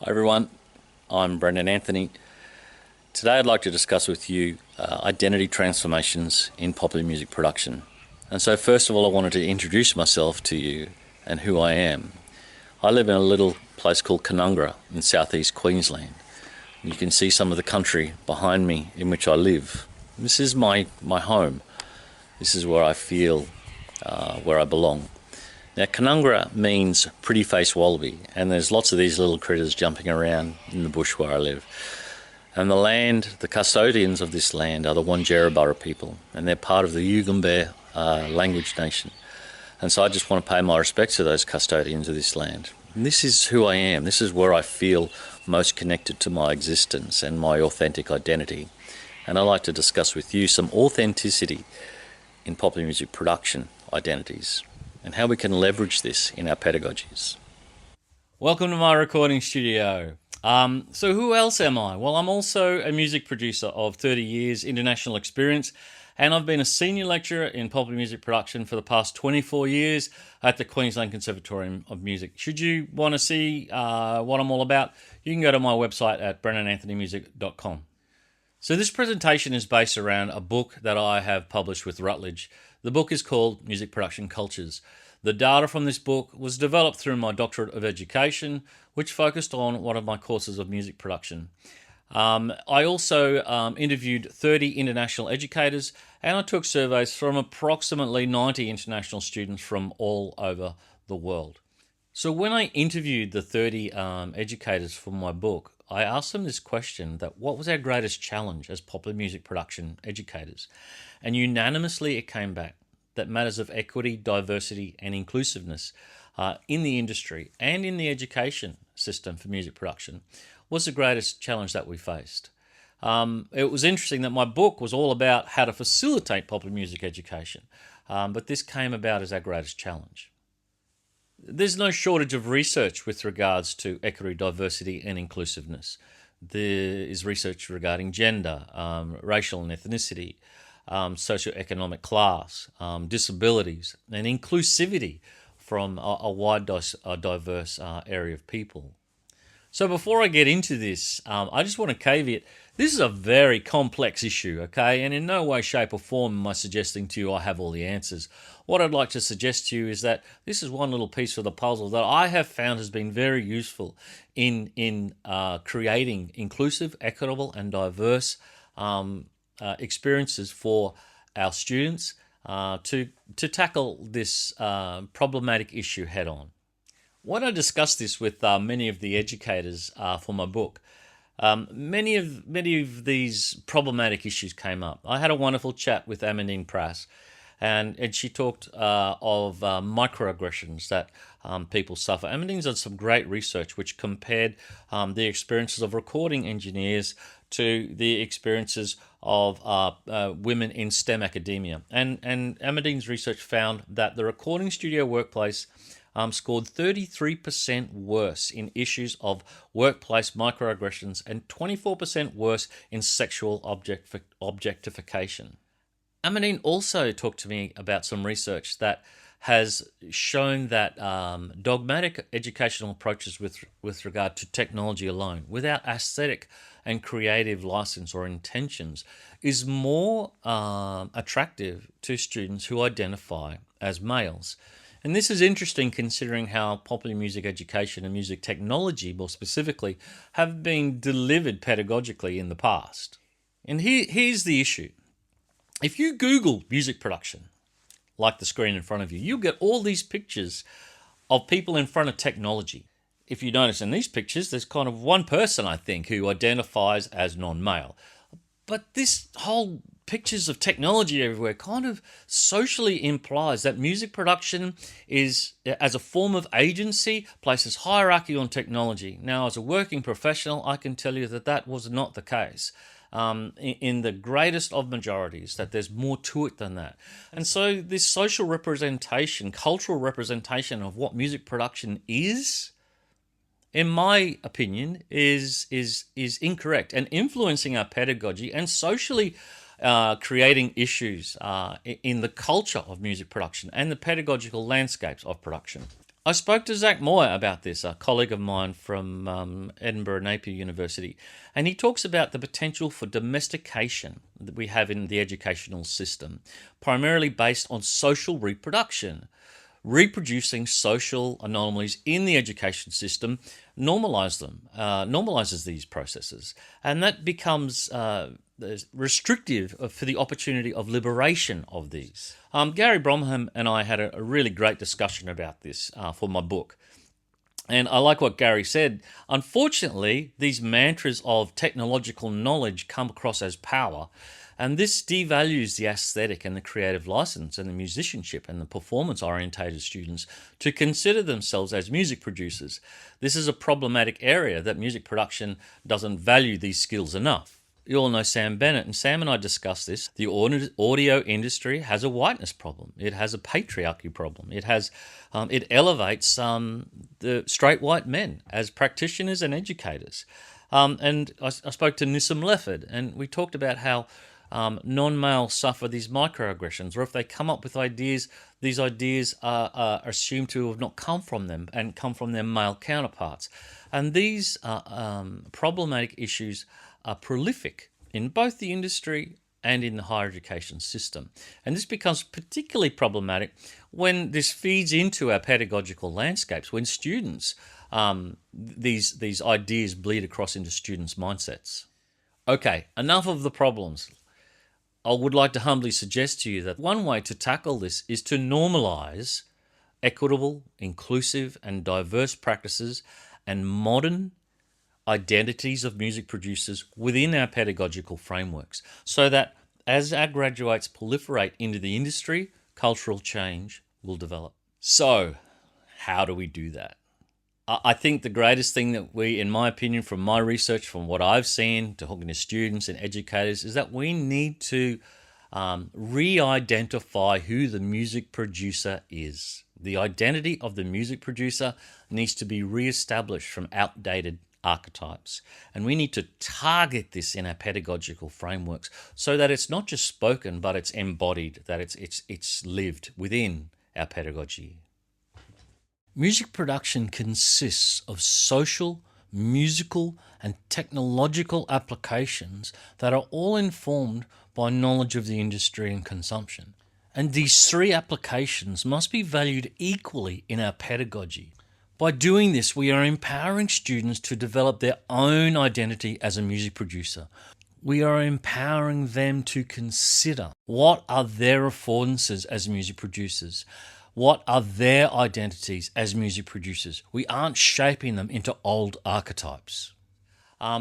Hi everyone, I'm Brendan Anthony. Today I'd like to discuss with you identity transformations in popular music production. And so first of all I wanted to introduce myself to you and who I am. I live in a little place called Canungra in southeast Queensland. You can see some of the country behind me in which I live. This is my home. This is where I feel where I belong. Now, Canungra means pretty face wallaby, and there's lots of these little critters jumping around in the bush where I live. And the custodians of this land are the Wanjerabara people, and they're part of the Yugambeh language nation. And so I just want to pay my respects to those custodians of this land. And this is who I am. This is where I feel most connected to my existence and my authentic identity. And I'd like to discuss with you some authenticity in popular music production identities, and how we can leverage this in our pedagogies. Welcome to my recording studio. So who else am I? Well, I'm also a music producer of 30 years international experience, and I've been a senior lecturer in popular music production for the past 24 years at the Queensland Conservatorium of Music. Should you want to see what I'm all about, you can go to my website at brendananthonymusic.com. So this presentation is based around a book that I have published with Routledge. The book is called Music Production Cultures. The data from this book was developed through my doctorate of education, which focused on one of my courses of music production. I also interviewed 30 international educators, and I took surveys from approximately 90 international students from all over the world. So when I interviewed the 30 educators for my book, I asked them this question, that what was our greatest challenge as popular music production educators? And unanimously it came back that matters of equity, diversity and inclusiveness in the industry and in the education system for music production was the greatest challenge that we faced. It was interesting that my book was all about how to facilitate popular music education, but this came about as our greatest challenge. There's no shortage of research with regards to equity, diversity and inclusiveness. There is research regarding gender, racial and ethnicity, socioeconomic class, disabilities and inclusivity from a wide diverse area of people. So before I get into this, I just want to caveat, this is a very complex issue, okay? And in no way, shape or form am I suggesting to you I have all the answers. What I'd like to suggest to you is that this is one little piece of the puzzle that I have found has been very useful in creating inclusive, equitable and diverse experiences for our students to tackle this problematic issue head on. When I discussed this with many of the educators for my book, many of these problematic issues came up. I had a wonderful chat with Amandine Prass, and she talked of microaggressions that people suffer. Amandine's done some great research which compared the experiences of recording engineers to the experiences of women in STEM academia. And Amandine's research found that the recording studio workplace scored 33% worse in issues of workplace microaggressions and 24% worse in sexual objectification. Amandine also talked to me about some research that has shown that dogmatic educational approaches with regard to technology alone, without aesthetic and creative license or intentions, is more attractive to students who identify as males. And this is interesting considering how popular music education and music technology, more specifically, have been delivered pedagogically in the past. And here's the issue. If you Google music production, like the screen in front of you, you'll get all these pictures of people in front of technology. If you notice in these pictures, there's kind of one person, I think, who identifies as non-male. But this whole pictures of technology everywhere kind of socially implies that music production is, as a form of agency, places hierarchy on technology. Now, as a working professional, I can tell you that that was not the case. In the greatest of majorities, that there's more to it than that. And so this social representation, cultural representation of what music production is, in my opinion, is incorrect and influencing our pedagogy and socially creating issues in the culture of music production and the pedagogical landscapes of production. I spoke to Zach Moyer about this, a colleague of mine from Edinburgh Napier University, and he talks about the potential for domestication that we have in the educational system, primarily based on social reproduction. Reproducing social anomalies in the education system normalizes these processes, and that becomes restrictive for the opportunity of liberation of these. Gary Bromham and I had a really great discussion about this for my book. And I like what Gary said. Unfortunately, these mantras of technological knowledge come across as power, and this devalues the aesthetic and the creative license and the musicianship and the performance-orientated students to consider themselves as music producers. This is a problematic area that music production doesn't value these skills enough. You all know Sam Bennett, and Sam and I discussed this. The audio industry has a whiteness problem. It has a patriarchy problem. It elevates the straight white men as practitioners and educators. And I spoke to Nissim Lefford, and we talked about how non-males suffer these microaggressions, or if they come up with ideas, these ideas are assumed to have not come from them and come from their male counterparts. And these problematic issues are prolific in both the industry and in the higher education system. And this becomes particularly problematic when this feeds into our pedagogical landscapes, when students, these ideas bleed across into students' mindsets. Okay, enough of the problems. I would like to humbly suggest to you that one way to tackle this is to normalise equitable, inclusive and diverse practices and modern identities of music producers within our pedagogical frameworks, so that as our graduates proliferate into the industry, cultural change will develop. So, how do we do that? I think the greatest thing that we, in my opinion, from my research, from what I've seen, talking to students and educators, is that we need to re-identify who the music producer is. The identity of the music producer needs to be re-established from outdated archetypes. And we need to target this in our pedagogical frameworks so that it's not just spoken, but it's embodied, that it's lived within our pedagogy. Music production consists of social, musical, and technological applications that are all informed by knowledge of the industry and consumption. And these three applications must be valued equally in our pedagogy. By doing this, we are empowering students to develop their own identity as a music producer. We are empowering them to consider what are their affordances as music producers. What are their identities as music producers? We aren't shaping them into old archetypes.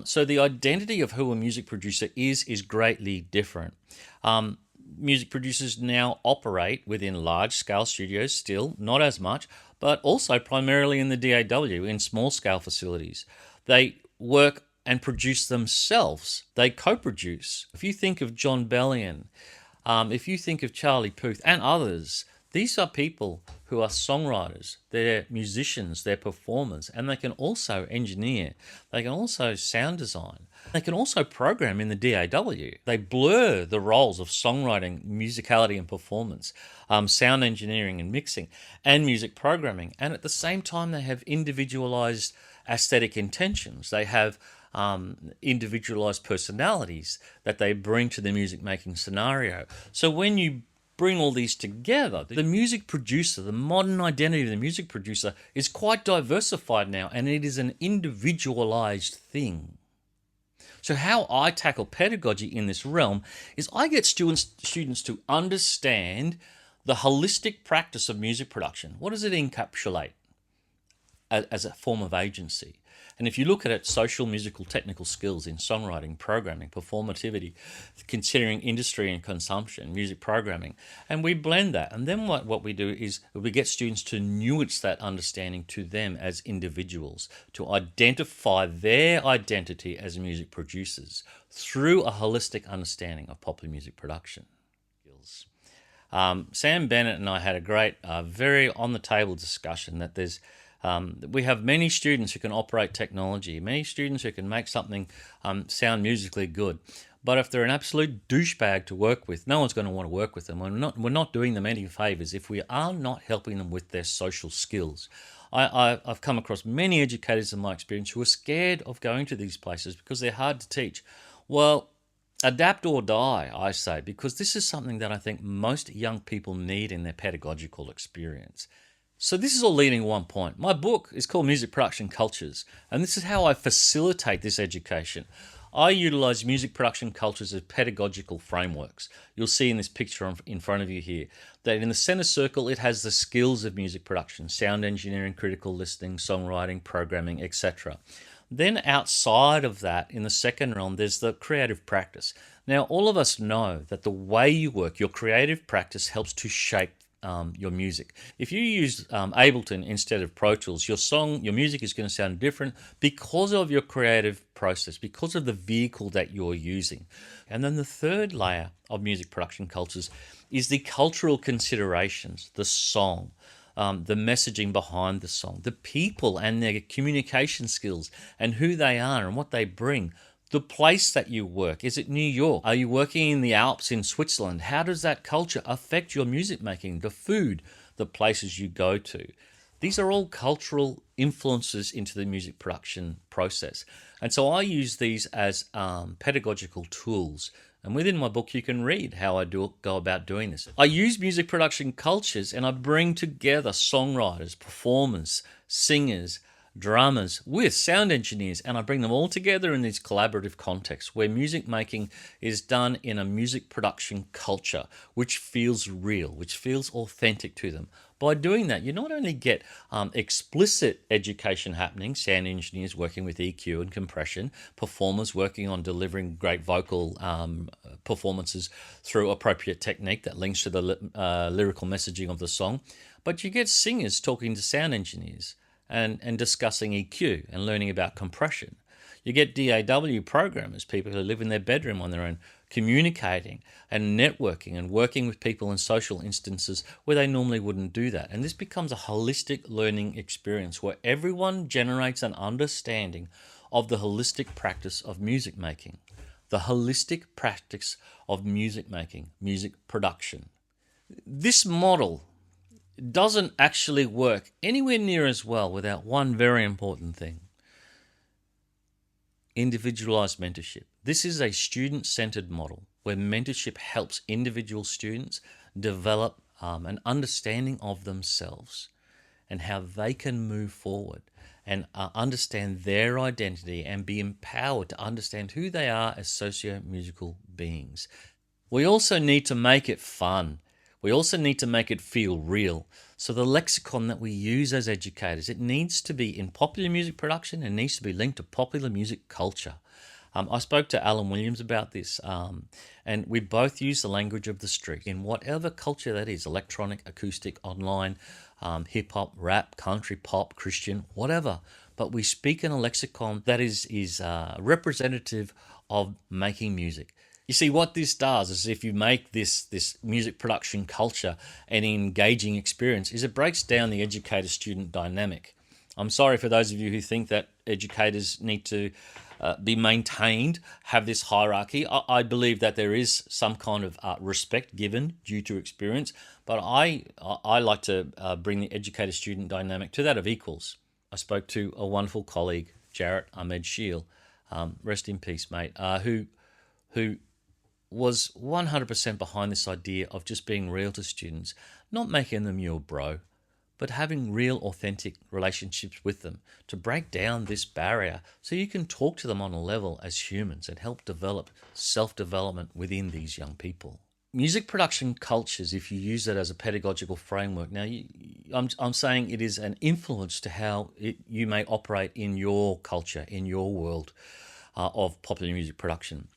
So the identity of who a music producer is greatly different. Music producers now operate within large-scale studios still, not as much, but also primarily in the DAW, in small-scale facilities. They work and produce themselves. They co-produce. If you think of John Bellion, if you think of Charlie Puth and others, these are people who are songwriters, they're musicians, they're performers, and they can also engineer, they can also sound design, they can also program in the DAW. They blur the roles of songwriting, musicality and performance, sound engineering and mixing, and music programming. And at the same time, they have individualized aesthetic intentions. They have individualized personalities that they bring to the music making scenario. So when you bring all these together, the music producer, the modern identity of the music producer is quite diversified now, and it is an individualized thing. So how I tackle pedagogy in this realm is I get students to understand the holistic practice of music production. What does it encapsulate as a form of agency? And if you look at it, social, musical, technical skills in songwriting, programming, performativity, considering industry and consumption, music programming, and we blend that. And then what we do is we get students to nuance that understanding to them as individuals, to identify their identity as music producers through a holistic understanding of popular music production. Sam Bennett and I had a great, very on-the-table discussion that we have many students who can operate technology, many students who can make something sound musically good. But if they're an absolute douchebag to work with, no one's going to want to work with them. We're not doing them any favors if we are not helping them with their social skills. I've come across many educators in my experience who are scared of going to these places because they're hard to teach. Well, adapt or die, I say, because this is something that I think most young people need in their pedagogical experience. So this is all leading to one point. My book is called Music Production Cultures, and this is how I facilitate this education. I utilize music production cultures as pedagogical frameworks. You'll see in this picture in front of you here that in the center circle it has the skills of music production: sound engineering, critical listening, songwriting, programming, etc. Then outside of that, in the second realm, there's the creative practice. Now, all of us know that the way you work, your creative practice helps to shape your music. If you use Ableton instead of Pro Tools, your music is going to sound different because of your creative process, because of the vehicle that you're using. And then the third layer of music production cultures is the cultural considerations, the song, the messaging behind the song, the people and their communication skills and who they are and what they bring. The place that you work. Is it New York? Are you working in the Alps in Switzerland? How does that culture affect your music making? The food, the places you go to. These are all cultural influences into the music production process. And so I use these as pedagogical tools. And within my book, you can read how I go about doing this. I use music production cultures and I bring together songwriters, performers, singers, drummers with sound engineers, and I bring them all together in this collaborative context where music making is done in a music production culture which feels real, which feels authentic to them. By doing that, you not only get explicit education happening, sound engineers working with EQ and compression, performers working on delivering great vocal performances through appropriate technique that links to the lyrical messaging of the song, but you get singers talking to sound engineers and discussing EQ and learning about compression. You get DAW programmers, people who live in their bedroom on their own, communicating and networking and working with people in social instances where they normally wouldn't do that. And this becomes a holistic learning experience where everyone generates an understanding of the holistic practice of music making. The holistic practice of music making, music production. This model doesn't actually work anywhere near as well without one very important thing: individualized mentorship. This is a student-centered model where mentorship helps individual students develop an understanding of themselves and how they can move forward and understand their identity and be empowered to understand who they are as socio-musical beings. We also need to make it fun. We also need to make it feel real. So the lexicon that we use as educators, it needs to be in popular music production and needs to be linked to popular music culture. I spoke to Alan Williams about this, and we both use the language of the street in whatever culture that is: electronic, acoustic, online, hip-hop, rap, country, pop, Christian, whatever. But we speak in a lexicon that is representative of making music. You see, what this does is if you make this music production culture an engaging experience, is it breaks down the educator-student dynamic. I'm sorry for those of you who think that educators need to be maintained, have this hierarchy. I believe that there is some kind of respect given due to experience, but I like to bring the educator-student dynamic to that of equals. I spoke to a wonderful colleague, Jarrett Ahmed Shiel, rest in peace, mate, who was 100% behind this idea of just being real to students, not making them your bro, but having real, authentic relationships with them to break down this barrier so you can talk to them on a level as humans and help develop self-development within these young people. Music production cultures, if you use it as a pedagogical framework, now I'm saying it is an influence to how you may operate in your culture, in your world of popular music production.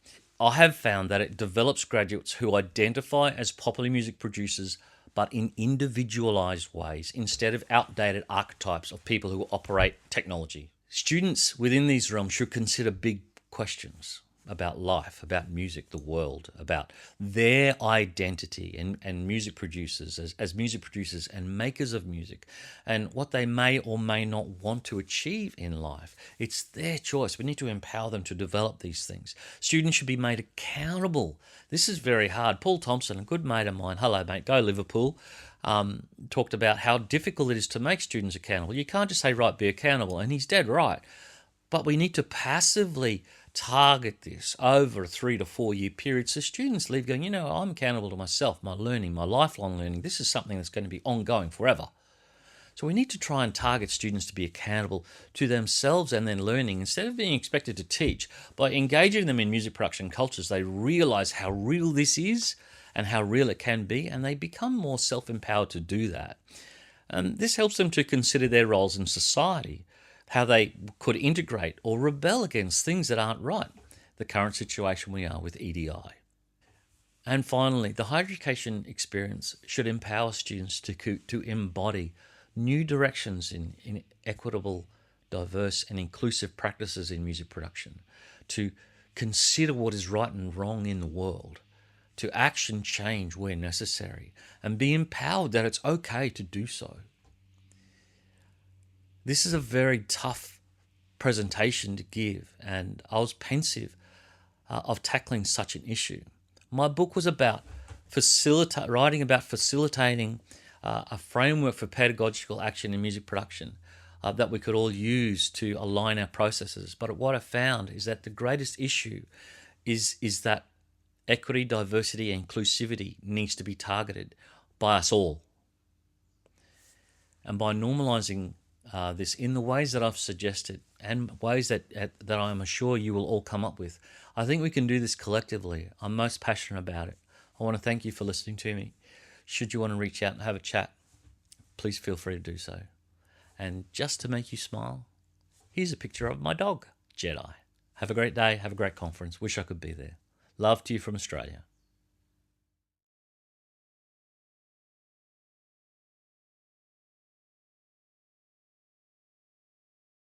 I have found that it develops graduates who identify as popular music producers, but in individualized ways instead of outdated archetypes of people who operate technology. Students within these realms should consider big questions. about life, about music, the world, about their identity and music producers as music producers and makers of music, and what they may or may not want to achieve in life. It's their choice. We need to empower them to develop these things. Students should be made accountable. This is very hard. Paul Thompson, a good mate of mine, hello mate, go Liverpool, talked about how difficult it is to make students accountable. You can't just say, right, be accountable, and he's dead right. But we need to passively target this over a 3 to 4 year period so students leave going, I'm accountable to myself, my learning, my lifelong learning. This is something that's going to be ongoing forever. So we need to try and target students to be accountable to themselves and their learning instead of being expected to teach. By engaging them in music production cultures, they realize how real this is and how real it can be, and they become more self-empowered to do that. This helps them to consider their roles in society, how they could integrate or rebel against things that aren't right, the current situation we are with EDI. And finally, the higher education experience should empower students to embody new directions in equitable, diverse and inclusive practices in music production, to consider what is right and wrong in the world, to action change where necessary, and be empowered that it's okay to do so. This is a very tough presentation to give, and I was pensive of tackling such an issue. My book was about facilitating a framework for pedagogical action in music production that we could all use to align our processes. But what I found is that the greatest issue is that equity, diversity, and inclusivity needs to be targeted by us all. And by normalising this in the ways that I've suggested and ways that I'm sure you will all come up with, I think we can do this collectively. I'm most passionate about it. I want to thank you for listening to me. Should you want to reach out and have a chat, please feel free to do so. And just to make you smile, here's a picture of my dog, Jedi. Have a great day. Have a great conference. Wish I could be there. Love to you from Australia.